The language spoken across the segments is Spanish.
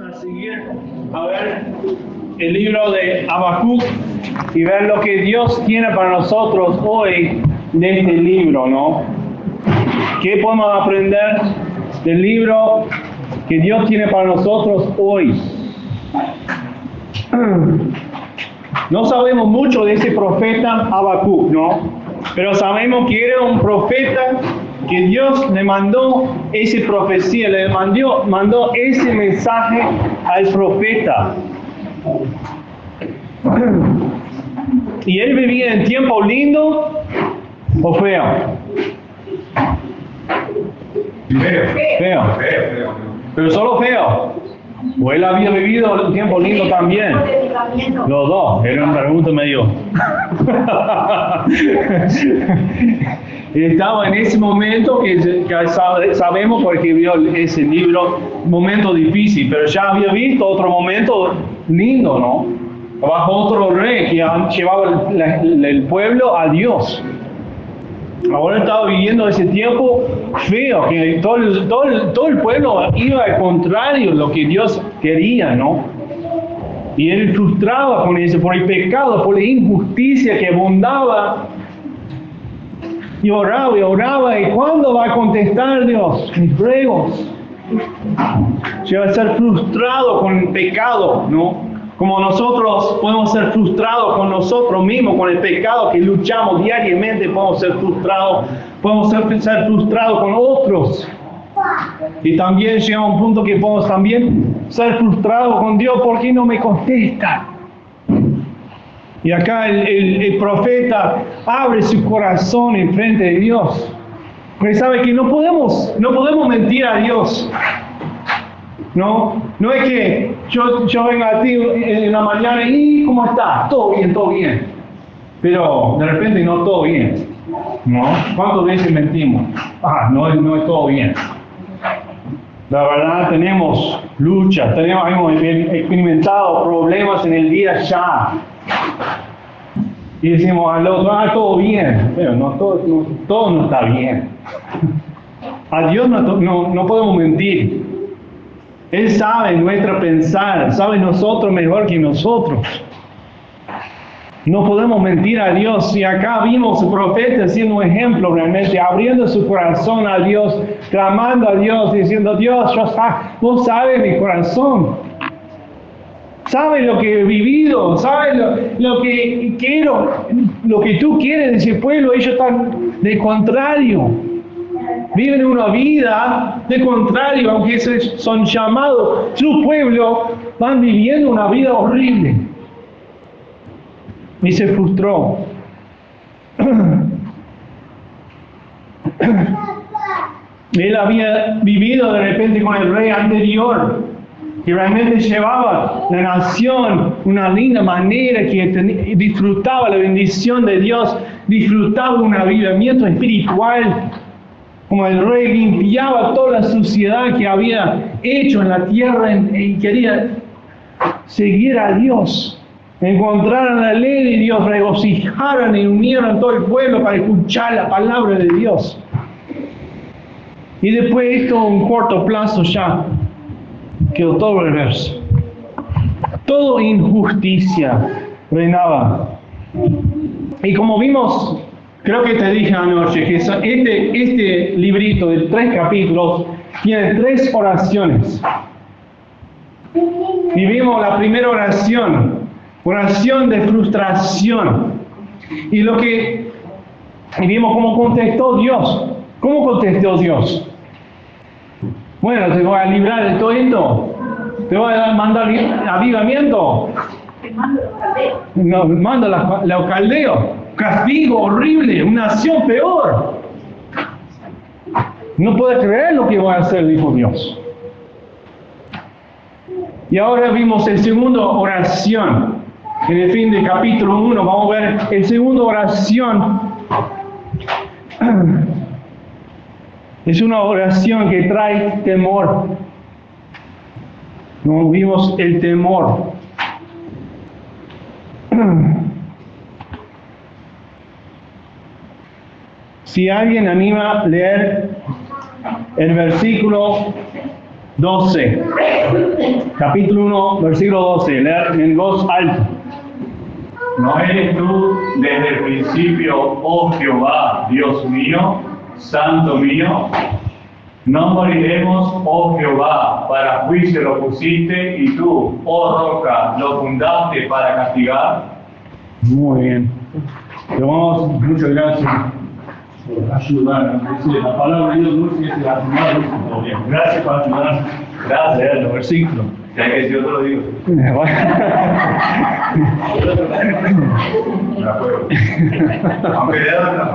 a seguir a ver el libro de Habacuc y ver lo que Dios tiene para nosotros hoy de este libro, ¿no? ¿Qué podemos aprender del libro que Dios tiene para nosotros hoy? No sabemos mucho de ese profeta Habacuc, ¿no? Pero sabemos que era un profeta que Dios le mandó esa profecía, le mandó ese mensaje al profeta. ¿Y él vivía en tiempo lindo o feo? Feo. Pero solo feo. ¿O él había vivido un tiempo lindo también? Los dos. Era una pregunta medio. Estaba en ese momento que sabemos porque vio ese libro, momento difícil, pero ya había visto otro momento lindo, ¿no? Bajo otro rey que llevaba el pueblo a Dios. Ahora estaba viviendo ese tiempo feo, que todo el pueblo iba al contrario de lo que Dios quería, ¿no? Y él frustraba con eso, por el pecado, por la injusticia que abundaba. Y oraba, ¿y cuándo va a contestar Dios mis ruegos? Se va a ser frustrado con el pecado, ¿no? Como nosotros podemos ser frustrados con nosotros mismos, con el pecado que luchamos diariamente, podemos ser frustrados con otros. Y también llega un punto que podemos también ser frustrados con Dios, ¿por qué no me contesta? Y acá el profeta abre su corazón en frente de Dios. Porque sabe que no podemos mentir a Dios. No es que yo venga a ti en la mañana y ¿cómo estás? Todo bien. Pero de repente no todo bien. ¿No? ¿Cuántas veces mentimos? No es todo bien. La verdad tenemos luchas, hemos experimentado problemas en el día ya. Y decimos al otro, todo bien. Pero todo no está bien. A Dios no podemos mentir. Él sabe nuestro pensar, sabe nosotros mejor que nosotros. No podemos mentir a Dios. Y acá vimos al profeta siendo un ejemplo realmente, abriendo su corazón a Dios, clamando a Dios, diciendo, Dios, vos sabes mi corazón. Sabes lo que he vivido, sabes lo que quiero, lo que tú quieres de ese pueblo. Ellos están de contrario. Viven una vida de contrario, aunque son llamados su pueblo, van viviendo una vida horrible. Y se frustró. Él había vivido de repente con el rey anterior, que realmente llevaba la nación una linda manera, que disfrutaba la bendición de Dios, disfrutaba un avivamiento espiritual. Como el rey limpiaba toda la suciedad que había hecho en la tierra y quería seguir a Dios, encontrar la ley de Dios, regocijaran y unieran todo el pueblo para escuchar la palabra de Dios. Y después esto, en corto plazo ya, quedó todo reverso. Todo injusticia reinaba. Y como vimos, creo que te dije anoche que este librito de 3 capítulos tiene 3 oraciones. Y vimos la primera oración de frustración. Y vimos cómo contestó Dios. ¿Cómo contestó Dios? Bueno, te voy a librar de todo esto. Te voy a mandar avivamiento. Manda los caldeos. Castigo horrible, una nación peor. No puedes creer lo que voy a hacer, dijo Dios. Y ahora vimos el segundo oración. En el fin del capítulo 1 vamos a ver el segundo oración. Es una oración que trae temor. No vimos el temor. Si alguien anima a leer el versículo 12. Capítulo 1, versículo 12. Leer en voz alta. ¿No eres tú desde el principio, oh Jehová, Dios mío, Santo mío? No moriremos, oh Jehová, para juicio lo pusiste, y tú, oh roca, lo fundaste para castigar. Muy bien. Te vamos, muchas gracias por ayudar. La palabra de Dios dulce es la palabra dulce. Gracias por ayudar. Gracias, los versículos. Si hay que decir otro, lo digo. Aunque le hagan la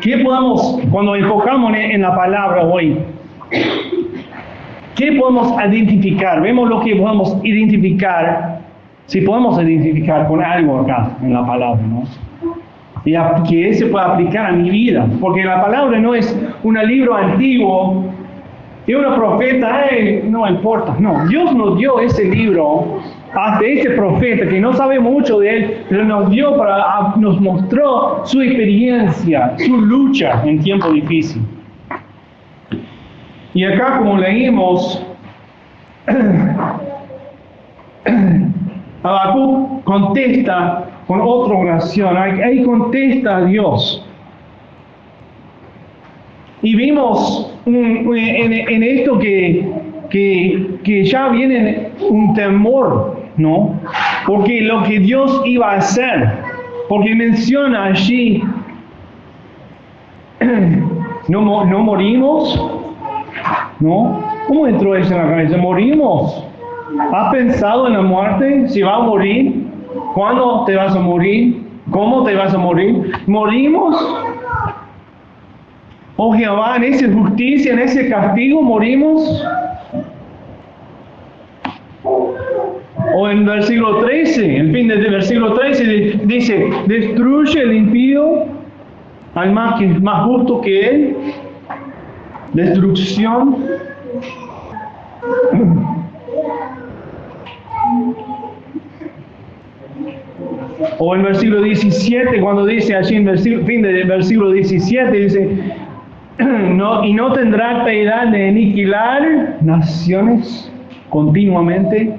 ¿Qué podemos, cuando enfocamos en la palabra hoy, qué podemos identificar? Vemos lo que podemos identificar, si podemos identificar con algo acá en la palabra, ¿no? Y que se pueda aplicar a mi vida, porque la palabra no es un libro antiguo y una profeta, no importa, no, Dios nos dio ese libro hasta ese profeta que no sabe mucho de él, pero nos mostró su experiencia, su lucha en tiempo difícil. Y acá, como leímos, Habacuc contesta con otra oración, ahí contesta a Dios. Y vimos en esto que ya viene un temor, ¿no? Porque lo que Dios iba a hacer, porque menciona allí, no morimos, ¿no? ¿Cómo entró eso en la cabeza? ¿Morimos? ¿Has pensado en la muerte? ¿Si va a morir? ¿Cuándo te vas a morir? ¿Cómo te vas a morir? ¿Morimos? Oh Jehová, en esa justicia, en ese castigo, morimos. O en versículo 13, el fin del versículo 13 dice, destruye el impío al más justo que él. Destrucción. O en versículo 17, cuando dice allí en fin del versículo 17, dice, y no tendrá piedad de aniquilar naciones continuamente.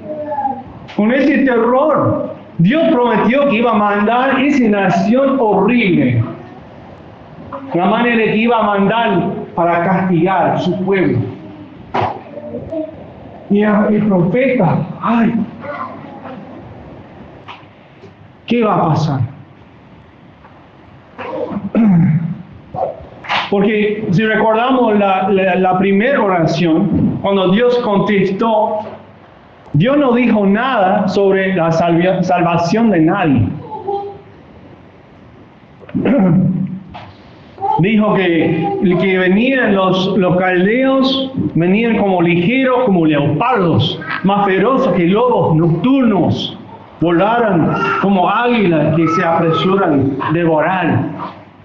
Con ese terror, Dios prometió que iba a mandar esa nación horrible. La manera que iba a mandar para castigar a su pueblo. Y el profeta, ¿qué va a pasar? Porque si recordamos la primera oración, cuando Dios contestó, Dios no dijo nada sobre la salvación de nadie. Dijo que venían los caldeos, venían como ligeros, como leopardos, más feroces que lobos nocturnos, volaran como águilas que se apresuran a devorar.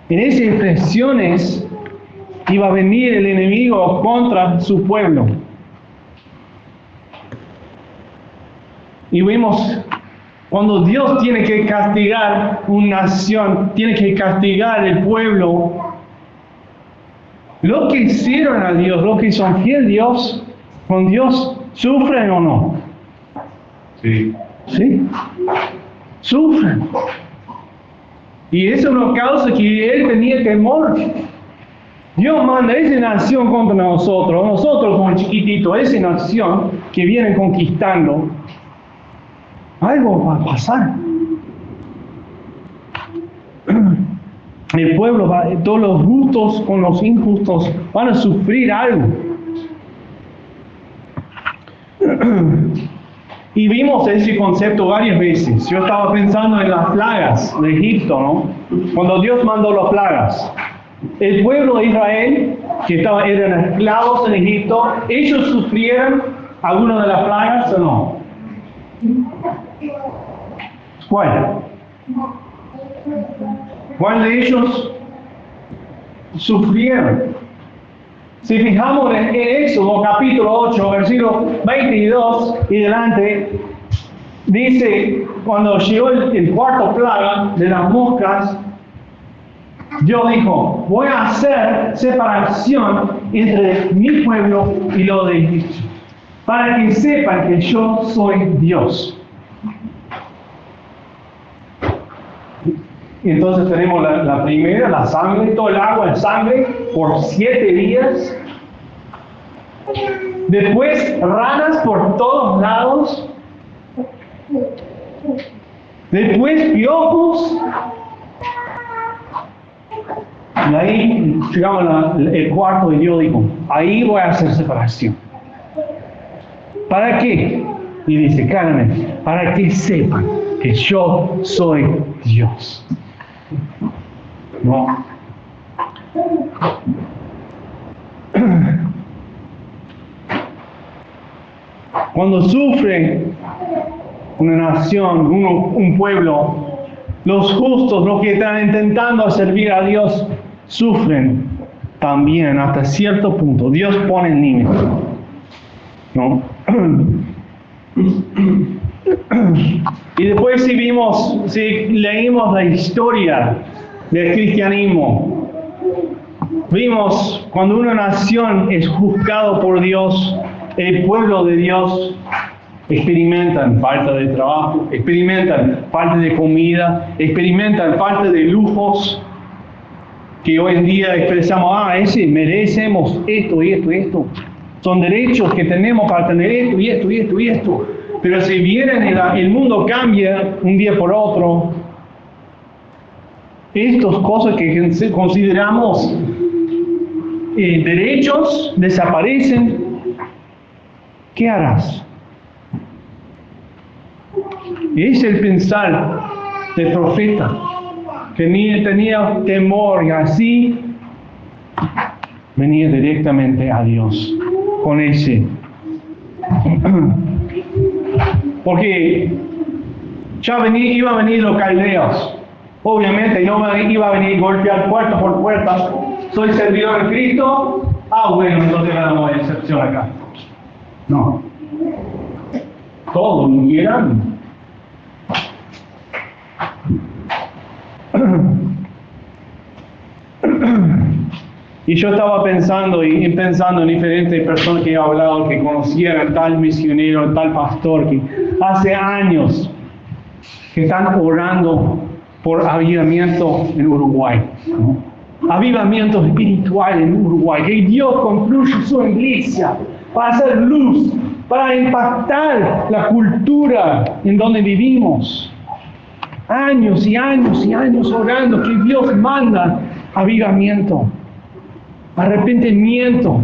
En esas expresiones iba a venir el enemigo contra su pueblo. Y vimos, cuando Dios tiene que castigar una nación, tiene que castigar el pueblo, los que hicieron a Dios, los que son fieles a Dios, con Dios, ¿sufren o no? Sí. ¿Sí? Sufren. Y eso nos causa que Él tenía temor. Dios manda esa nación contra nosotros como chiquititos, esa nación que viene conquistando. Algo va a pasar. El pueblo, todos los justos con los injustos van a sufrir algo. Y vimos ese concepto varias veces. Yo estaba pensando en las plagas de Egipto, ¿no? Cuando Dios mandó las plagas. El pueblo de Israel, que eran esclavos en Egipto, ¿ellos sufrieron alguna de las plagas o no? ¿Cuál? ¿Cuál de ellos sufrieron? Si fijamos en Éxodo capítulo 8, versículo 22 y delante, dice, cuando llegó el cuarto plaga de las moscas, Dios dijo, voy a hacer separación entre mi pueblo y lo de Egipto, para que sepan que yo soy Dios. Y entonces tenemos la primera, la sangre, todo el agua en sangre por 7 días. Después ranas por todos lados. Después piojos. Y ahí llegamos al cuarto y Dios dijo, ahí voy a hacer separación. ¿Para qué? Y dice claramente, para que sepan que yo soy Dios. No. Cuando sufre una nación, un pueblo, los justos, los que están intentando servir a Dios, sufren también hasta cierto punto. Dios pone límites, ¿no? Y después si leímos la historia del cristianismo, vimos cuando una nación es juzgado por Dios, el pueblo de Dios experimentan falta de trabajo, experimentan falta de comida, experimentan falta de lujos, que hoy en día expresamos, merecemos esto y esto y esto. Son derechos que tenemos para tener esto y esto y esto y esto. Pero si vienen, el mundo cambia un día por otro. Estas cosas que consideramos derechos desaparecen. ¿Qué harás? Es el pensar del profeta, que tenía temor y así venía directamente a Dios con ese. Porque ya iba a venir los caldeos, obviamente, no iba a venir golpear puerta por puerta. Soy servidor de Cristo, bueno, entonces damos excepción acá. No. Todos vinieran. Y yo estaba pensando en diferentes personas que he hablado, que conocieran tal misionero, tal pastor, que hace años que están orando por avivamiento en Uruguay, ¿no? Avivamiento espiritual en Uruguay, que Dios construya su iglesia para hacer luz, para impactar la cultura en donde vivimos. Años y años y años orando que Dios manda avivamiento, arrepentimiento.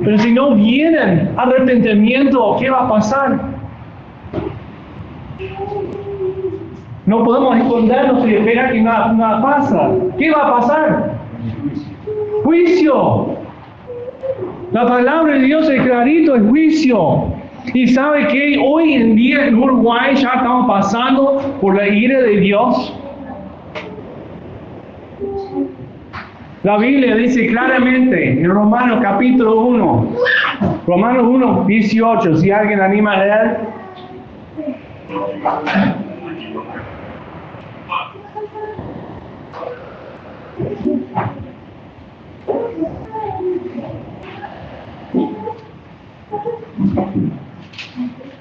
Pero si no vienen arrepentimiento, ¿qué va a pasar? No podemos escondernos y esperar que nada pasa. ¿Qué va a pasar? Juicio. La palabra de Dios es clarito, es juicio. Y sabe que hoy en día en Uruguay ya estamos pasando por la ira de Dios. La Biblia dice claramente en Romanos capítulo 1, Romanos 1, 18, si alguien anima a leer.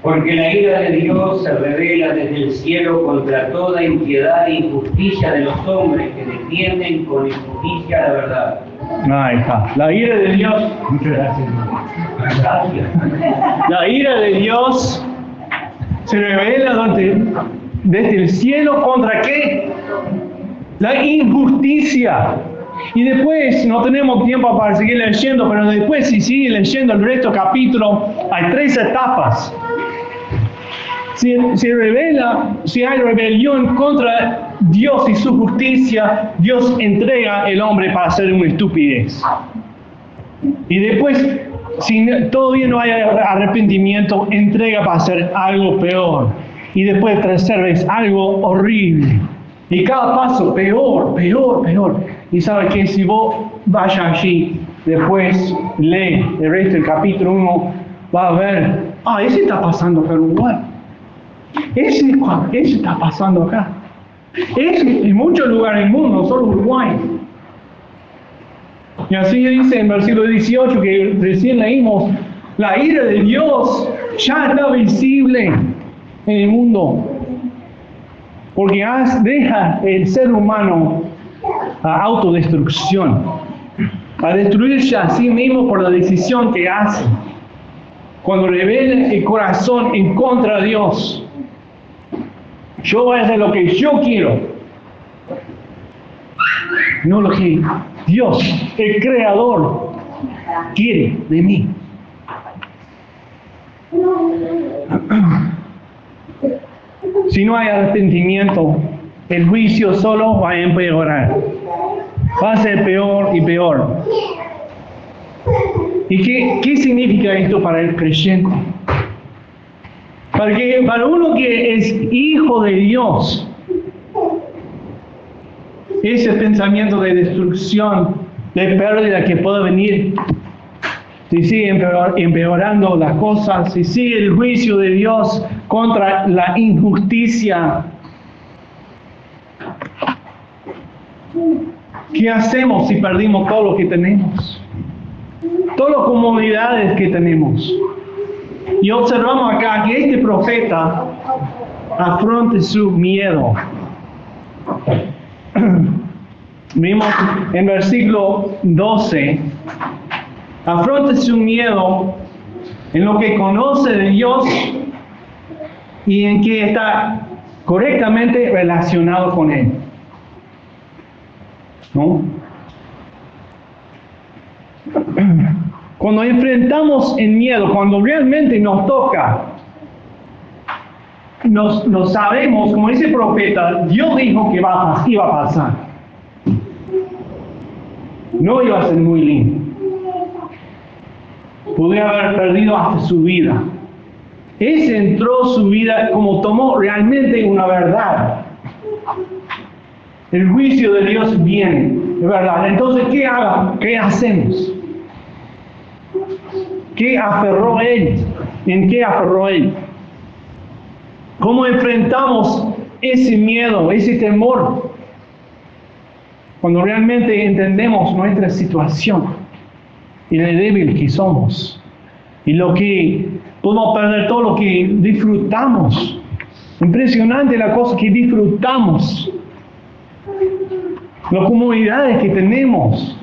Porque la ira de Dios se revela desde el cielo contra toda impiedad e injusticia de los hombres que defienden con injusticia la verdad. Ahí está. La ira de Dios. Muchas gracias. Gracias. La ira de Dios se revela desde el cielo contra ¿qué? La injusticia. Y después, no tenemos tiempo para seguir leyendo, pero después si sigue leyendo el resto del capítulo, hay 3 etapas. Se revela, si hay rebelión contra Dios y su justicia, Dios entrega al hombre para hacer una estupidez. Y después, si todavía no hay arrepentimiento, entrega para hacer algo peor. Y después, tercera vez, algo horrible. Y cada paso, peor, peor, peor. Y sabe que si vos vayas allí, después lee el resto del capítulo 1, va a ver, ese está pasando acá en Uruguay. Ese está pasando acá. Es en muchos lugares del mundo, no solo Uruguay. Y así dice en versículo 18 que recién leímos, la ira de Dios ya está visible en el mundo. Porque deja el ser humano a autodestrucción, a destruirse a sí mismo por la decisión que hace. Cuando revela el corazón en contra de Dios, yo voy a hacer lo que yo quiero, no lo que Dios, el Creador, quiere de mí. Si no hay arrepentimiento, el juicio solo va a empeorar. Va a ser peor y peor. ¿Y qué significa esto para el creyente? Para uno que es hijo de Dios, ese pensamiento de destrucción, de pérdida que puede venir, si sigue empeorando las cosas, si sigue el juicio de Dios contra la injusticia, ¿qué hacemos si perdimos todo lo que tenemos? Todas las comodidades que tenemos. Y observamos acá que este profeta afronta su miedo. Vimos en versículo 12, afronta su miedo en lo que conoce de Dios y en que está correctamente relacionado con Él. ¿No? Cuando enfrentamos el miedo, cuando realmente nos toca, nos sabemos, como dice el profeta, Dios dijo que iba a pasar. No iba a ser muy lindo. Podría haber perdido hasta su vida. Él centró su vida como tomó realmente una verdad. El juicio de Dios viene, de verdad. Entonces, ¿qué hacemos? ¿Qué aferró Él? ¿En qué aferró Él? ¿Cómo enfrentamos ese miedo, ese temor? Cuando realmente entendemos nuestra situación y lo débil que somos. Y lo que podemos perder todo lo que disfrutamos. Impresionante la cosa que disfrutamos. Las comodidades que tenemos.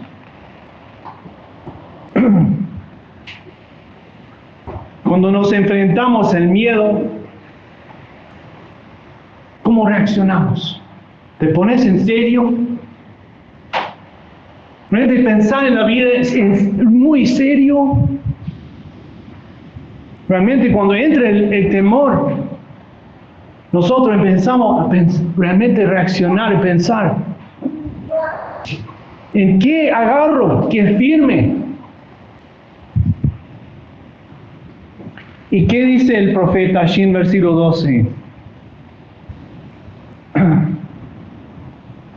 Cuando nos enfrentamos al miedo, ¿cómo reaccionamos? ¿Te pones en serio? Realmente pensar en la vida es muy serio. Realmente cuando entra el temor, nosotros empezamos a realmente reaccionar y pensar, ¿en qué agarro? ¿Qué firme? ¿Y qué dice el profeta allí en versículo 12?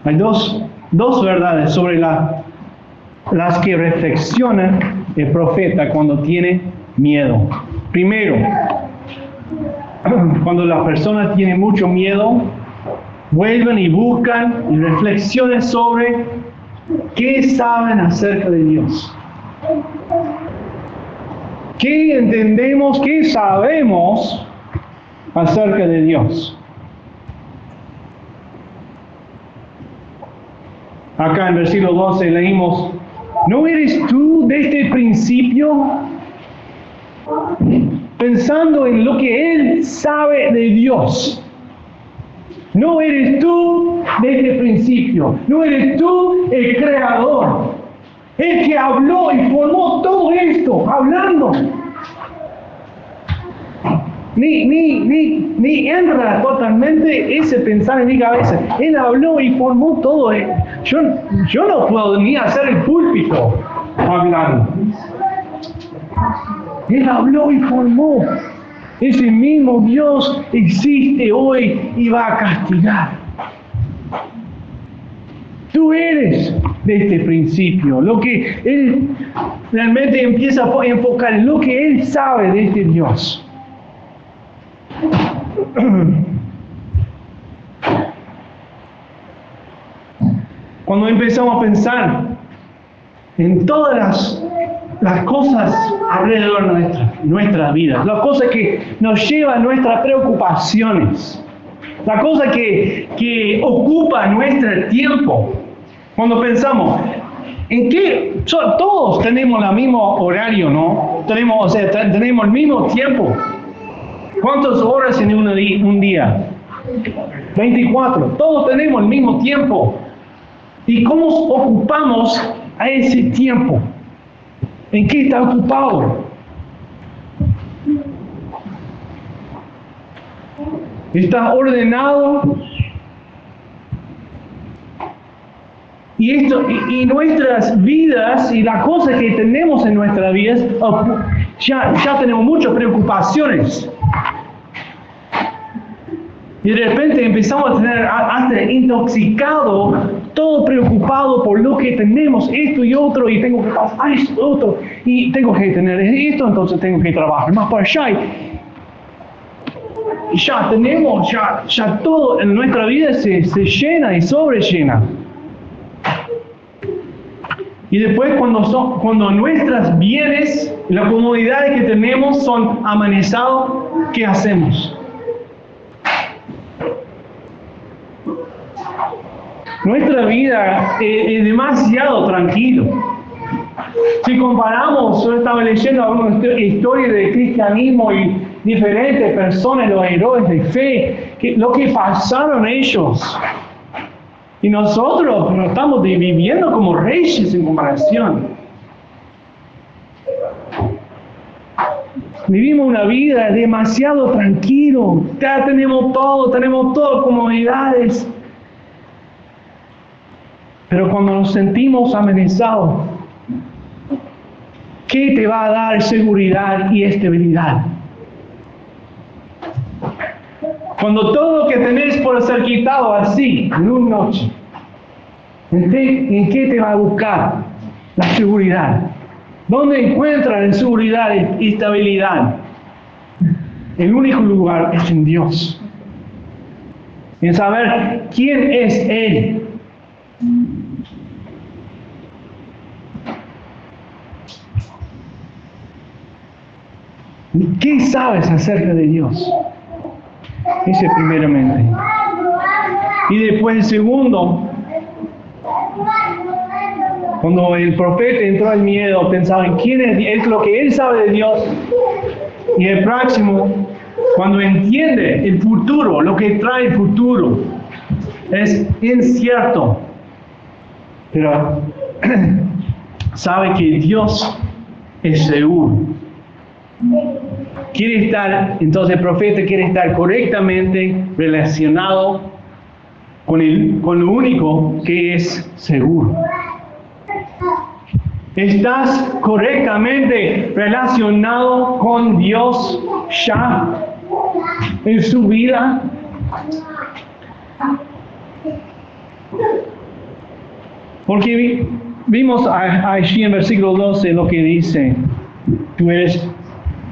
Hay dos verdades sobre las que reflexiona el profeta cuando tiene miedo. Primero, cuando la persona tiene mucho miedo, vuelven y buscan y reflexionan sobre qué saben acerca de Dios. ¿Qué entendemos, qué sabemos acerca de Dios? Acá en versículo 12 leímos, ¿no eres tú desde el principio pensando en lo que Él sabe de Dios? No eres tú desde el principio, no eres tú el creador, el que habló y formó todo esto, hablando. Ni entra totalmente ese pensar en mi cabeza. Él habló y formó todo. Yo no puedo ni hacer el púlpito hablando. Él habló y formó. Ese mismo Dios existe hoy y va a castigar. Tú eres desde el principio. Lo que Él realmente empieza a enfocar en lo que Él sabe de este Dios. Cuando empezamos a pensar en todas las cosas alrededor de nuestras vidas, las cosas que nos llevan a nuestras preocupaciones, la cosa que ocupa nuestro tiempo. Cuando pensamos, ¿en qué? Todos tenemos el mismo horario, ¿no? Tenemos el mismo tiempo. ¿Cuántas horas en un día? 24. Todos tenemos el mismo tiempo. ¿Y cómo ocupamos a ese tiempo? ¿En qué está ocupado? ¿Está ordenado? Y nuestras vidas y las cosas que tenemos en nuestras vidas, ya tenemos muchas preocupaciones. Y de repente empezamos a tener hasta intoxicado, todo preocupado por lo que tenemos, esto y otro, y tengo que pasar esto, otro, y tengo que tener esto, entonces tengo que trabajar más para allá. Y ya tenemos, ya todo en nuestra vida se llena y sobrellena. Y después cuando nuestros bienes, las comodidades que tenemos son amenazados, ¿qué hacemos? Nuestra vida es demasiado tranquilo. Si comparamos, yo estaba leyendo algunas historias del cristianismo y diferentes personas, los héroes de fe, lo que pasaron ellos. Y nosotros nos estamos viviendo como reyes en comparación. Vivimos una vida demasiado tranquilo. Ya tenemos todo, comodidades. Pero cuando nos sentimos amenazados, ¿qué te va a dar seguridad y estabilidad? Cuando todo lo que tenés puede ser quitado así, en una noche, ¿en qué te va a buscar la seguridad? ¿Dónde encuentras la seguridad y estabilidad? El único lugar es en Dios. En saber quién es Él. ¿Qué sabes acerca de Dios? Ese primeramente. Y después el segundo, cuando el profeta entró al miedo, pensaba en quién es lo que él sabe de Dios. Y el próximo, cuando entiende el futuro, lo que trae el futuro, es incierto. Pero sabe que Dios es seguro. Entonces el profeta quiere estar correctamente relacionado con lo único que es seguro. ¿Estás correctamente relacionado con Dios ya en su vida? Porque vimos allí en versículo 12 lo que dice: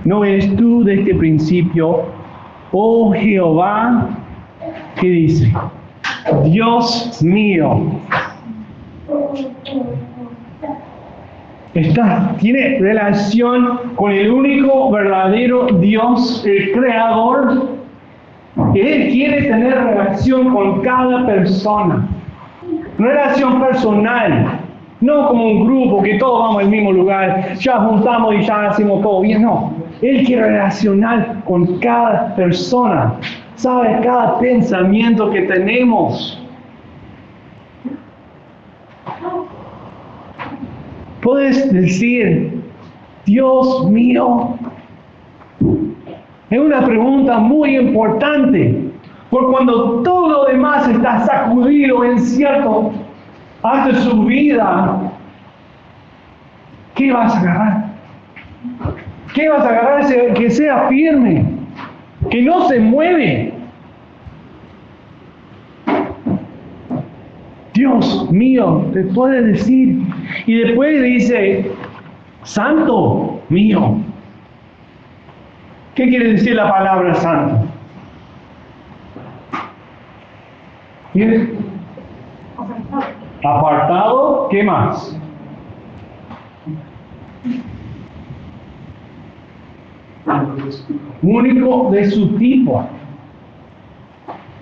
¿no eres tú desde el principio, oh Jehová? ¿Qué dice? Dios mío. Tiene relación con el único verdadero Dios, el Creador. Él quiere tener relación con cada persona. Relación personal. No como un grupo que todos vamos al mismo lugar, ya juntamos y ya hacemos todo bien. No. Él quiere relacionar con cada persona. Sabe cada pensamiento que tenemos. Puedes decir, Dios mío. Es una pregunta muy importante. Porque cuando todo lo demás está sacudido, incierto, hasta su vida, ¿qué vas a agarrar? ¿Qué vas a agarrar? Que sea firme, que no se mueve. Dios mío, te puede decir. Y después dice, santo mío. ¿Qué quiere decir la palabra santo? apartado, ¿qué más? Único de su tipo.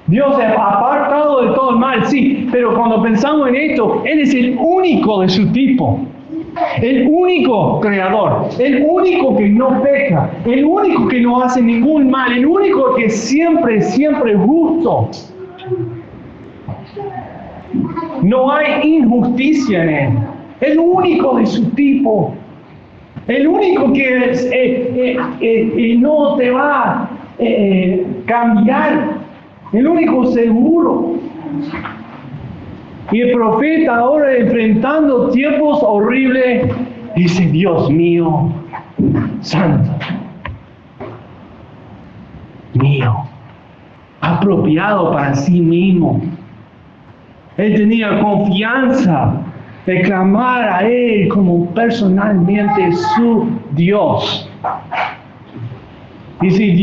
Dios es apartado de todo el mal, sí, pero cuando pensamos en esto, Él es el único de su tipo. El único creador, el único que no peca, el único que no hace ningún mal, el único que siempre es justo. No hay injusticia en Él. El único de su tipo. El único que no te va a cambiar. El único seguro. Y el profeta ahora enfrentando tiempos horribles, dice, Dios mío, santo, mío, apropiado para sí mismo. Él tenía confianza de clamar a Él como personalmente su Dios. Y si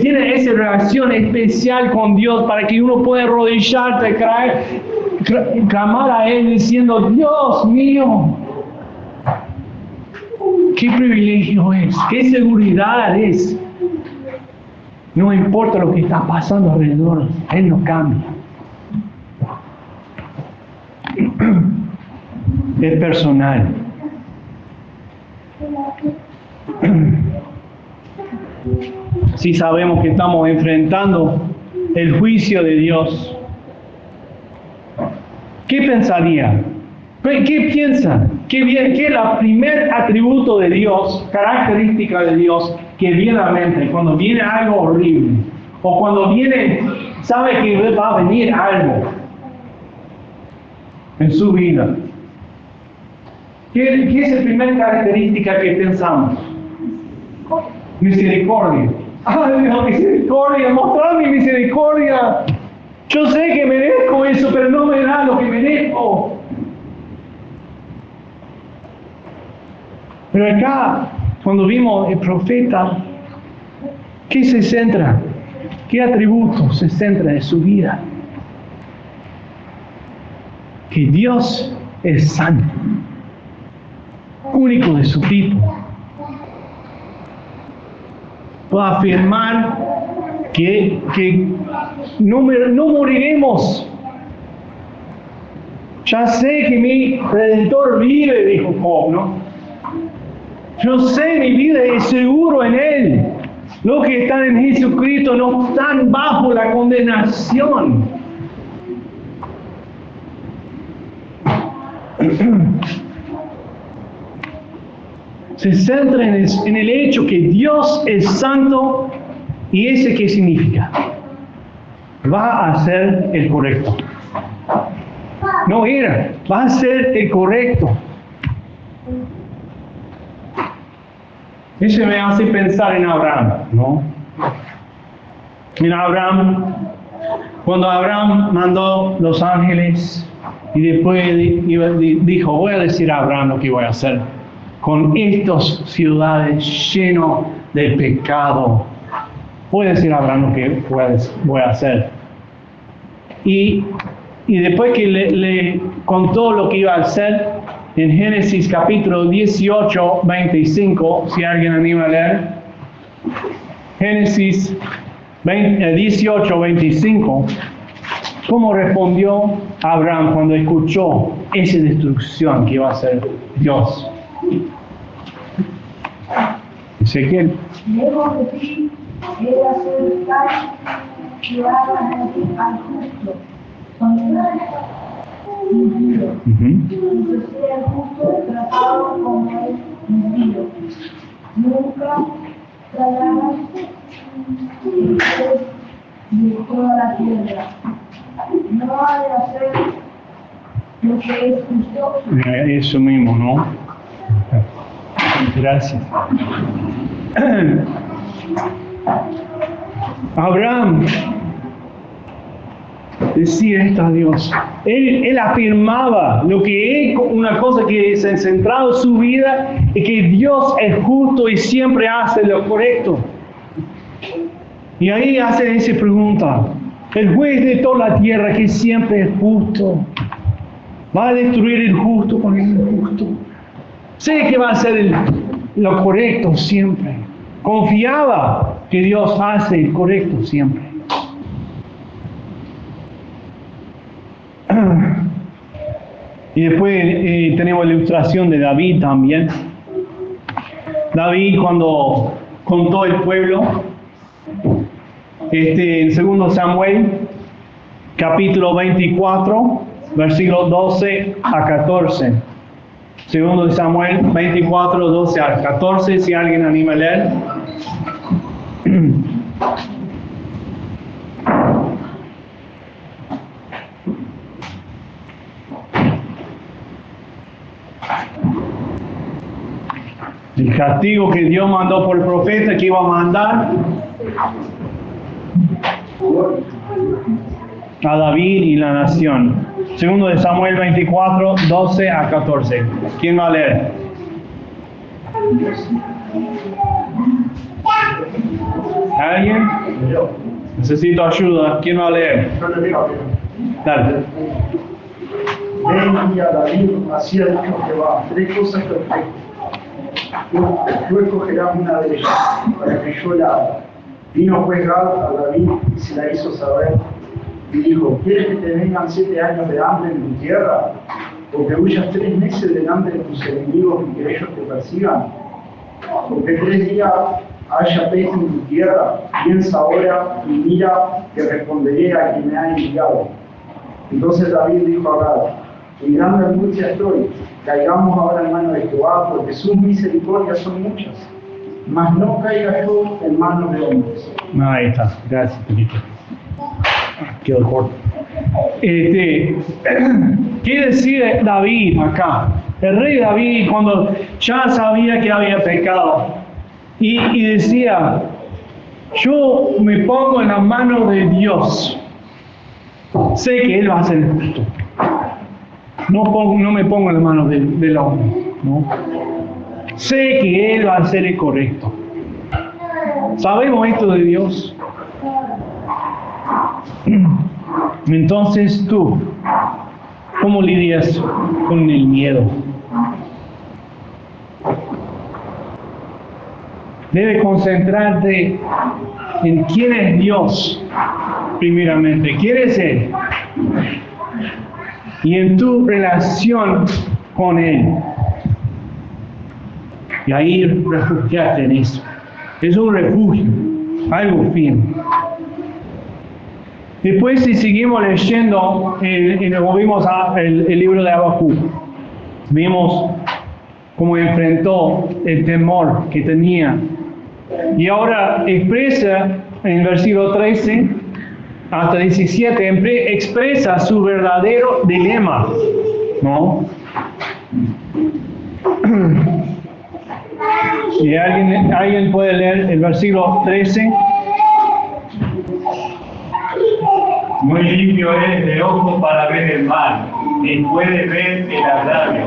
tiene esa relación especial con Dios para que uno pueda arrodillarse, clamar a Él diciendo, Dios mío, qué privilegio es, qué seguridad es. No importa lo que está pasando alrededor, Él no cambia. Es personal. Si sabemos que estamos enfrentando el juicio de Dios, ¿qué pensaría? ¿Qué piensan? ¿Qué es el primer atributo de Dios, característica de Dios que viene a la mente cuando viene algo horrible? O cuando sabe que va a venir algo en su vida. ¿Qué es la primera característica que pensamos? Misericordia. ¡Ay, Dios, misericordia! ¡Mostrar mi misericordia! Yo sé que merezco eso, pero no me da lo que merezco. Pero acá, cuando vimos el profeta, ¿qué se centra? ¿Qué atributo se centra en su vida? Que Dios es santo, único de su tipo. Para afirmar que no moriremos. Ya sé que mi Redentor vive, dijo Job, ¿no? Yo sé, mi vida es seguro en Él. Los que están en Jesucristo no están bajo la condenación. Se centra en el hecho que Dios es santo. ¿Y ese qué significa? Va a hacer el correcto. No era, va a ser el correcto. Eso me hace pensar en Abraham, ¿no? En Abraham, cuando Abraham mandó los ángeles y después dijo, voy a decir a Abraham lo que voy a hacer con estas ciudades llenas de pecado. Voy a decir a Abraham lo que voy a hacer. Y después que le contó lo que iba a hacer, en Génesis capítulo 18, 25, si alguien anima a leer. Génesis 18, 25. ¿Cómo respondió Abraham cuando escuchó esa destrucción que iba a hacer Dios? Ezequiel. Lejos de ti he de hacer tal que hagas al justo, condenado, impío, y que sea el justo tratado como el impío. Nunca tragarás el pez de toda la tierra. No ha de hacer lo que es justo. Eso mismo, ¿no? Gracias. Abraham decía esto a Dios. Él afirmaba lo que es una cosa que se ha centrado en su vida, es que Dios es justo y siempre hace lo correcto. Y ahí hace esa pregunta. El juez de toda la tierra que siempre es justo. Va a destruir el justo con el injusto. Sé que va a hacer lo correcto siempre. Confiaba que Dios hace el correcto siempre. Y después tenemos la ilustración de David también. David, cuando contó el pueblo, en 2 Samuel, capítulo 24, versículos 12 a 14. 2 Samuel 24, 12 a 14, si alguien anima a leer. El castigo que Dios mandó por el profeta que iba a mandar a David y la nación. 2 Samuel 24, 12 a 14. ¿Quién va a leer? ¿Alguien? Necesito ayuda. ¿Quién va a leer? Dale. Ven y a David, así ha dicho Jehová, 3 cosas perfectas. Tú escogerás una de ellas para que yo la haga. Vino pues Gad a David y se la hizo saber y dijo: ¿Quieres que te vengan 7 años de hambre en tu tierra? ¿O que huyas 3 meses delante de tus enemigos y que ellos te persigan? ¿O que 3 días haya pez en tu tierra? Piensa ahora y mira que responderé a quien me ha enviado. Entonces David dijo a Gad: en gran angustia estoy, caigamos ahora en manos de Jehová, porque sus misericordias son muchas, mas no caiga yo en manos de hombres. Ahí está, gracias, Felipe. Quedó corto. ¿Qué decide David acá? El rey David, cuando ya sabía que había pecado, y decía: yo me pongo en las manos de Dios, sé que Él va a ser justo. No me pongo en las manos del hombre, ¿no? Sé que Él va a hacer el correcto. ¿Sabemos esto de Dios? Entonces tú, ¿cómo lidias con el miedo? Debes concentrarte en quién es Dios, primeramente. ¿Quién es Él? Y en tu relación con Él. Y ahí refugiarte en eso. Es un refugio, algo firme. Después, si seguimos leyendo, volvimos al libro de Habacuc, vimos cómo enfrentó el temor que tenía. Y ahora expresa en el versículo 13 hasta 17, expresa su verdadero dilema, ¿no? Si alguien puede leer el versículo 13. Muy limpio eres de ojo para ver el mal, y puedes ver el agravio,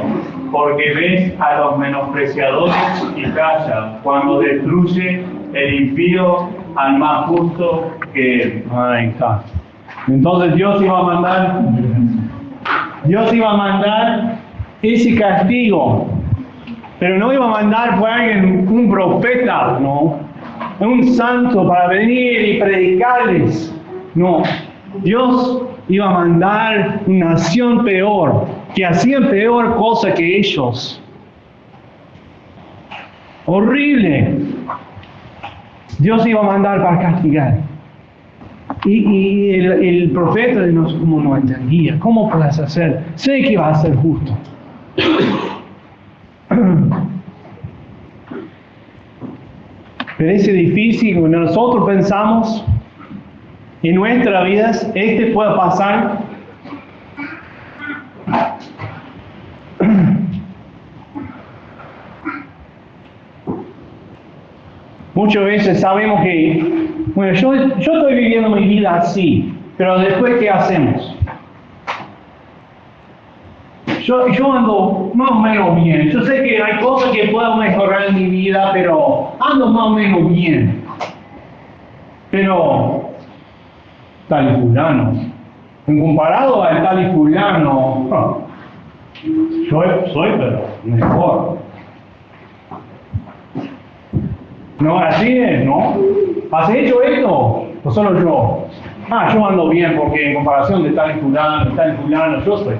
porque ves a los menospreciadores y callas, cuando destruye el impío al más justo que él. Ahí está. Entonces Dios iba a mandar ese castigo, pero no iba a mandar por alguien, un profeta, no, un santo para venir y predicarles, no. Dios iba a mandar una nación peor, que hacían peor cosa que ellos. Horrible. Dios iba a mandar para castigar. Y el profeta como no entendía. ¿Cómo puedes hacer? Sé que va a ser justo. Pero es difícil cuando nosotros pensamos en nuestras vidas, puede pasar. Muchas veces sabemos que, bueno, yo estoy viviendo mi vida así, pero después, ¿qué hacemos? Yo ando más o menos bien. Yo sé que hay cosas que puedo mejorar en mi vida, pero ando más o menos bien. Pero tal y fulano, en comparado al tal y fulano, Soy pero mejor. No, así es, ¿no? ¿Has hecho esto? ¿O solo yo? Yo ando bien porque en comparación de tal y fulano, yo soy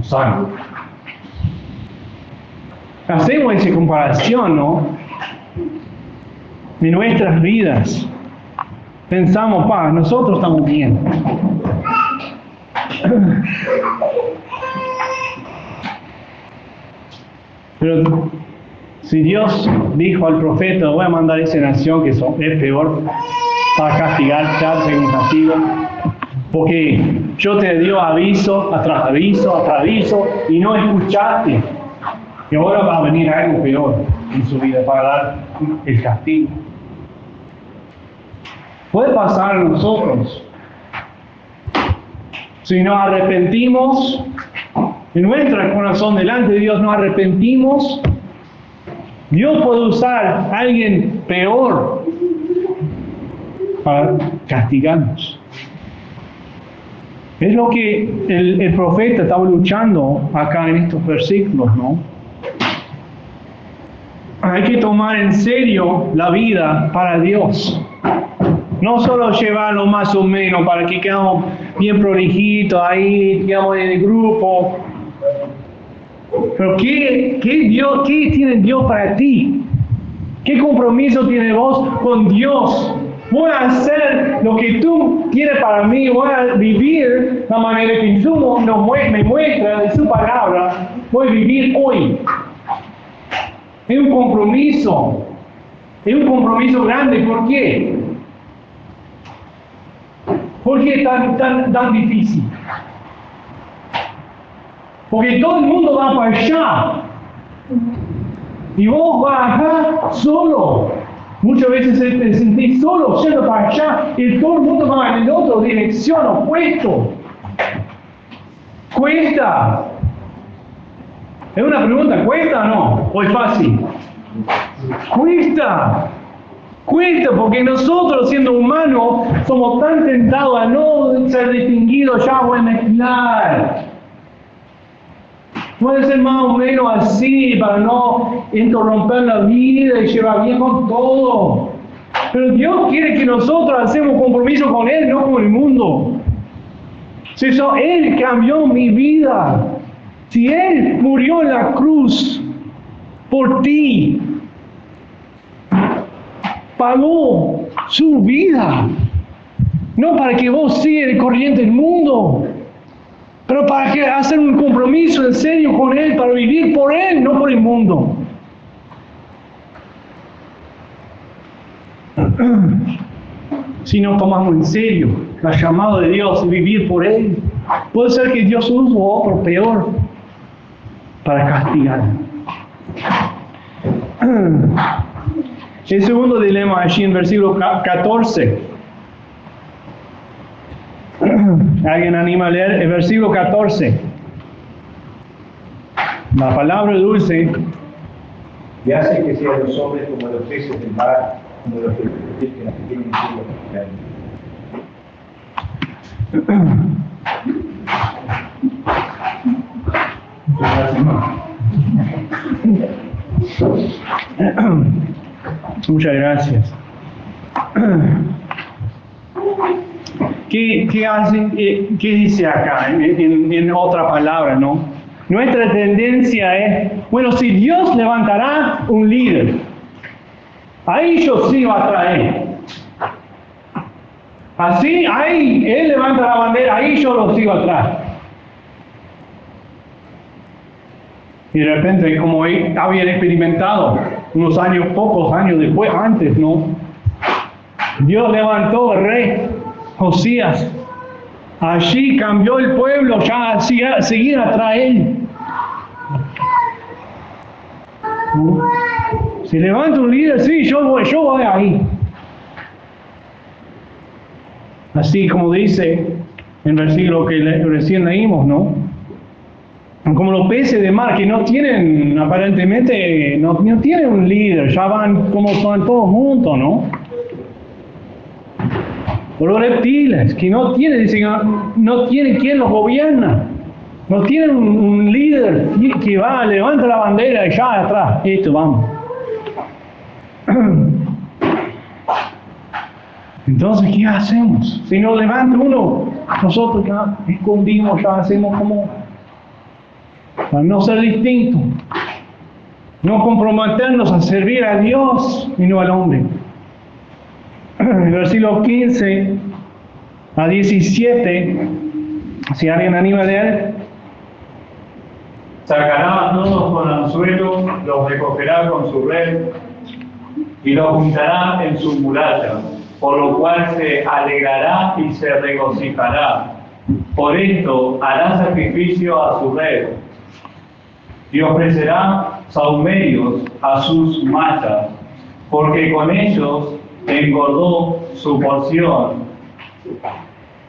sano. Hacemos esa comparación, ¿no? En nuestras vidas. Pensamos, nosotros estamos bien. Pero si Dios dijo al profeta, voy a mandar a esa nación que es peor, para castigarte con castigo, porque yo te dio aviso, tras aviso, y no escuchaste, y ahora va a venir algo peor en su vida para dar el castigo. Puede pasar a nosotros. Si nos arrepentimos, en nuestro corazón delante de Dios nos arrepentimos, Dios puede usar a alguien peor para castigarnos. Es lo que el profeta estaba luchando acá en estos versículos, ¿no? Hay que tomar en serio la vida para Dios. No solo llevarlo más o menos para que quedamos bien prolijitos ahí, digamos, en el grupo. Pero ¿qué tiene Dios para ti? ¿Qué compromiso tiene vos con Dios? Voy a hacer lo que tú quieres para mí, voy a vivir la manera que tú me muestra de su palabra, voy a vivir hoy. Es un compromiso grande. ¿Por qué? ¿Por qué es tan difícil? Porque todo el mundo va para allá. Y vos vas acá solo. Muchas veces te sentís solo yendo para allá y todo el mundo va en la otra dirección, opuesto. ¿Cuesta? Es una pregunta, ¿cuesta o no? ¿O es fácil? Cuesta. Cuesta porque nosotros, siendo humanos, somos tan tentados a no ser distinguidos, ya voy a mezclar. Puede ser más o menos así para no interromper la vida y llevar bien con todo. Pero Dios quiere que nosotros hacemos compromiso con Él, no con el mundo. Si Él cambió mi vida, si Él murió en la cruz por ti, pagó su vida, no para que vos sigas el corriente del mundo, pero para que hacer un compromiso en serio con Él, para vivir por Él, no por el mundo. Si no tomamos en serio la llamada de Dios y vivir por Él, puede ser que Dios use otro peor para castigar. El segundo dilema allí en versículo 14. ¿Alguien anima a leer el versículo 14? La palabra dulce. Y hace que sean los hombres como los peces del mar, como los que tienen Muchas gracias. ¿Qué hace? ¿Qué dice acá en otra palabra, no? Nuestra tendencia es, bueno, si Dios levantará un líder, ahí yo sí va a traer. Así, ahí Él levanta la bandera, ahí yo lo sigo atrás. Y de repente, como habían experimentado unos años, pocos años después, antes, ¿no? Dios levantó al rey Josías. Allí cambió el pueblo, ya seguían atrás de él. ¿No? Si levanta un líder, sí, yo voy ahí. Así como dice en el versículo que recién leímos, ¿no? Como los peces de mar que no tienen, aparentemente, no tienen un líder, ya van como son todos juntos, ¿no? O los reptiles, que no tienen quien los gobierna. No tienen un líder que va, levanta la bandera y ya atrás. Esto, vamos. Entonces, ¿qué hacemos? Si nos levanta uno, nosotros ya escondimos, ya hacemos como para no ser distintos. No comprometernos a servir a Dios y no al hombre. El versículo 15 a 17, si alguien anima a leer. Sacará a todos con anzuelo, los recogerá con su red y los juntará en su muralla, por lo cual se alegrará y se regocijará. Por esto hará sacrificio a su red y ofrecerá sahumerios a sus machas, porque con ellos engordó su porción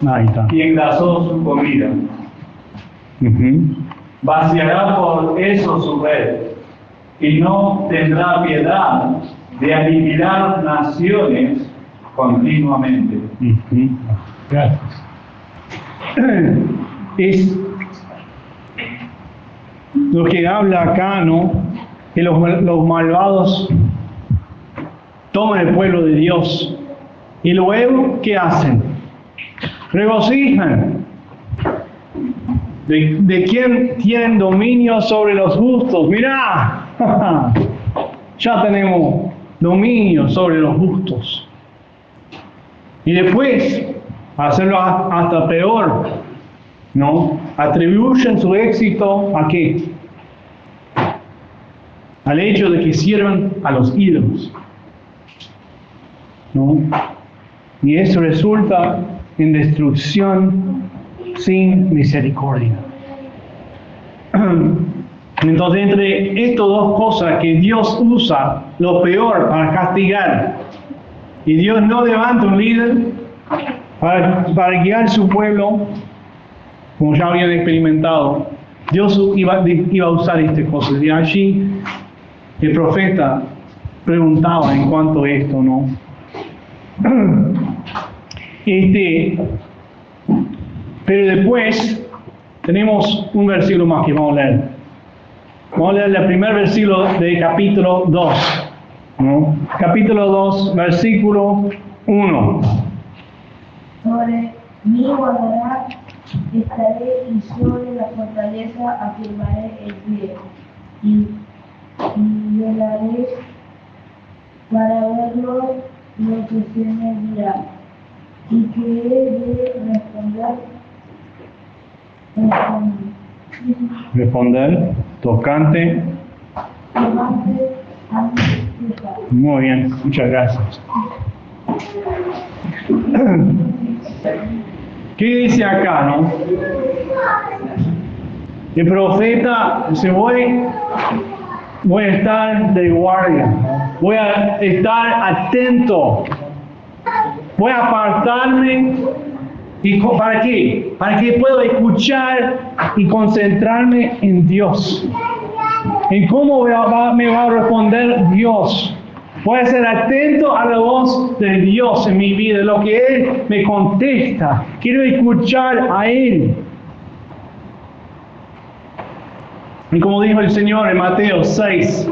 Ahí está. y engrasó su comida. Vaciará por eso su red y no tendrá piedad de aniquilar naciones continuamente. Gracias. Es lo que habla acá, ¿no? Que los malvados toman el pueblo de Dios y luego, ¿qué hacen? Regocijan. ¿De quién tienen dominio sobre los justos? Mirá, ya tenemos dominio sobre los justos. Y después, hacerlo hasta peor, ¿no? Atribuyen su éxito ¿a qué? Al hecho de que sirvan a los ídolos, ¿no? Y eso resulta en destrucción sin misericordia. Entonces, entre estas dos cosas que Dios usa lo peor para castigar, y Dios no levanta un líder para guiar su pueblo, como ya habían experimentado, Dios iba a usar estas cosas. Y allí el profeta preguntaba en cuanto a esto, ¿no? Pero después tenemos un versículo más que vamos a leer. Vamos a leer el primer versículo del capítulo 2. ¿No? Capítulo 2, versículo 1. Sobre mí guardará, estaré y sobre la fortaleza afirmaré el pie. Y velaré para verlo lo que se me dirá. Y que he de Responder, tocante. Muy bien, muchas gracias. ¿Qué dice acá, no? El profeta dice, voy a estar de guardia, voy a estar atento, voy a apartarme. ¿Y para qué? Para que pueda escuchar y concentrarme en Dios. En cómo me va a responder Dios. Voy a ser atento a la voz de Dios en mi vida, lo que Él me contesta. Quiero escuchar a Él. Y como dijo el Señor en Mateo 6,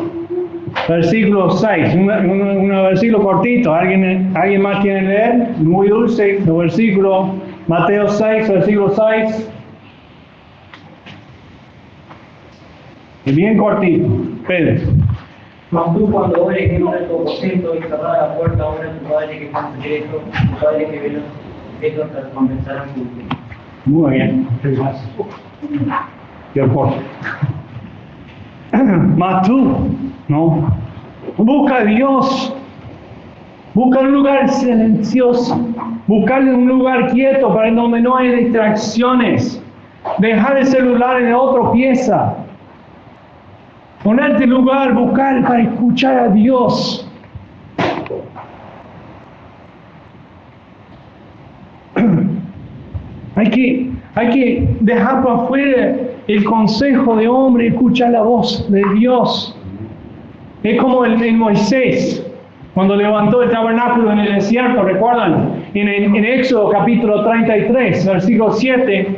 versículo 6, un versículo cortito. ¿Alguien más quiere leer? Muy dulce, el versículo Mateo 6, versículo 6. Y bien cortito. Pedro. Mas tú cuando ores en tu aposento y cerrada la puerta, ora a tu Padre que está en secreto, tu Padre que ve los secretos te recompensará en público. Muy bien. Gracias. Yo corto. Mas tú, ¿no? Busca a Dios. Busca un lugar silencioso. Buscarle un lugar quieto para donde no hay distracciones. Dejar el celular en otra pieza. Ponerte en lugar, buscar para escuchar a Dios. Hay que dejar por afuera el consejo de hombre y escuchar la voz de Dios. Es como en Moisés, cuando levantó el tabernáculo en el desierto, ¿recuerdan? En Éxodo capítulo 33, versículo 7.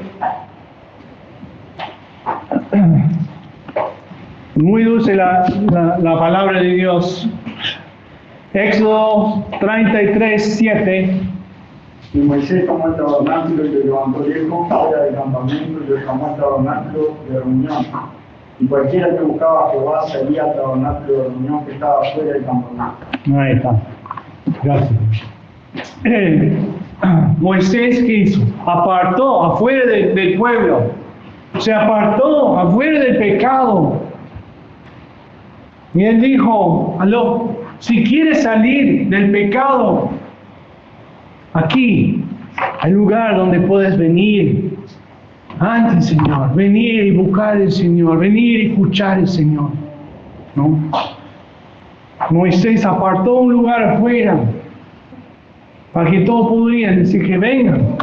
Muy dulce la palabra de Dios. Éxodo 33:7. Y Moisés tomó el tabernáculo y lo levantó lejos fuera del campamento y lo llamó el tabernáculo de reunión. Y cualquiera que buscaba a Jehová salía al tabernáculo de reunión que estaba fuera del campamento. Ahí está. Gracias. Moisés, ¿qué hizo? Apartó afuera del pueblo. Se apartó afuera del pecado. Y él dijo, aló, si quieres salir del pecado, aquí hay lugar donde puedes venir ante el Señor, venir y buscar al Señor, venir y escuchar al Señor. ¿No? Moisés apartó un lugar afuera para que todos pudieran decir que vengan,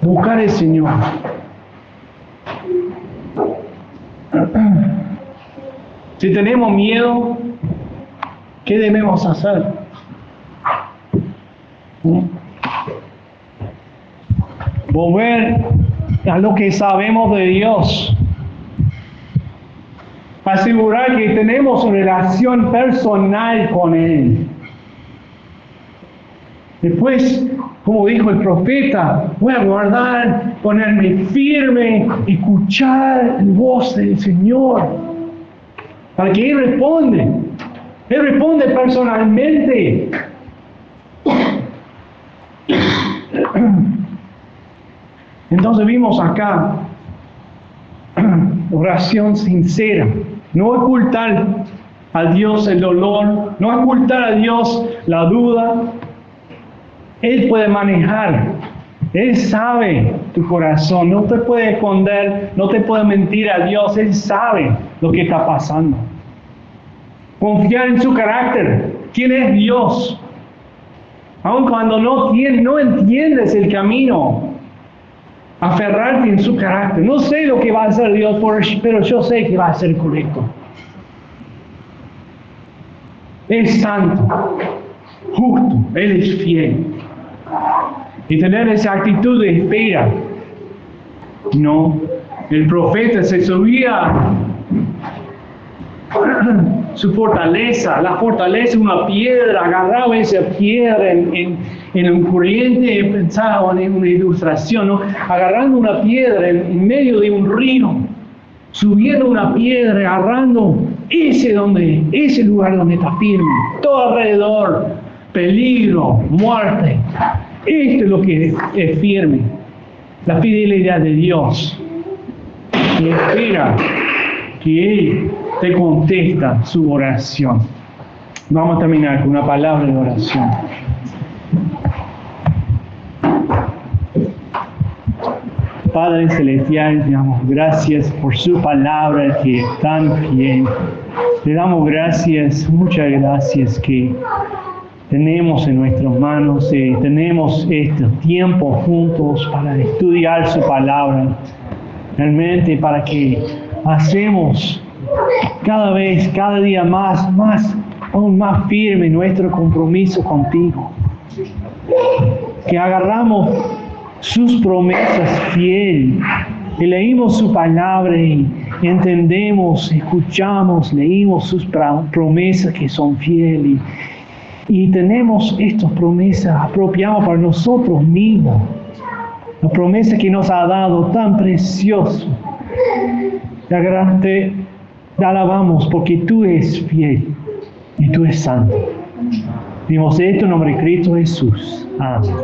buscar al Señor. Si tenemos miedo, ¿qué debemos hacer? Volver a lo que sabemos de Dios. Asegurar que tenemos una relación personal con Él. Después, como dijo el profeta, voy a guardar, ponerme firme, escuchar la voz del Señor. Para que Él responde. Él responde personalmente. Entonces vimos acá oración sincera. No ocultar a Dios el dolor, no ocultar a Dios la duda. Él puede manejar. Él sabe tu corazón. No te puede esconder, no te puede mentir a Dios. Él sabe lo que está pasando. Confiar en su carácter. ¿Quién es Dios? Aun cuando no entiendes el camino, aferrarte en su carácter. No sé lo que va a hacer Dios, pero yo sé que va a ser correcto. Es santo, justo, Él es fiel. Y tener esa actitud de espera. No, el profeta se subía su fortaleza, la fortaleza, una piedra, agarraba esa piedra en un corriente, pensaba en una ilustración, ¿no? Agarrando una piedra en medio de un río, subiendo una piedra, agarrando ese lugar donde está firme, todo alrededor, peligro, muerte. Esto es lo que es firme, la fidelidad de Dios. Y espera que Él te contesta su oración. Vamos a terminar con una palabra de oración. Padre Celestial, te damos gracias por su palabra que es tan fiel. Le damos gracias, muchas gracias que tenemos en nuestras manos, tenemos estos tiempos juntos para estudiar su palabra. Realmente para que hacemos cada día aún más firme nuestro compromiso contigo. Que agarramos sus promesas fiel, que leímos su palabra y entendemos, escuchamos, leímos sus promesas que son fieles y tenemos estas promesas apropiadas para nosotros mismos. La promesa que nos ha dado tan precioso. Te alabamos porque tú eres fiel y tú eres santo. Dimos esto en nombre de Cristo Jesús. Amén.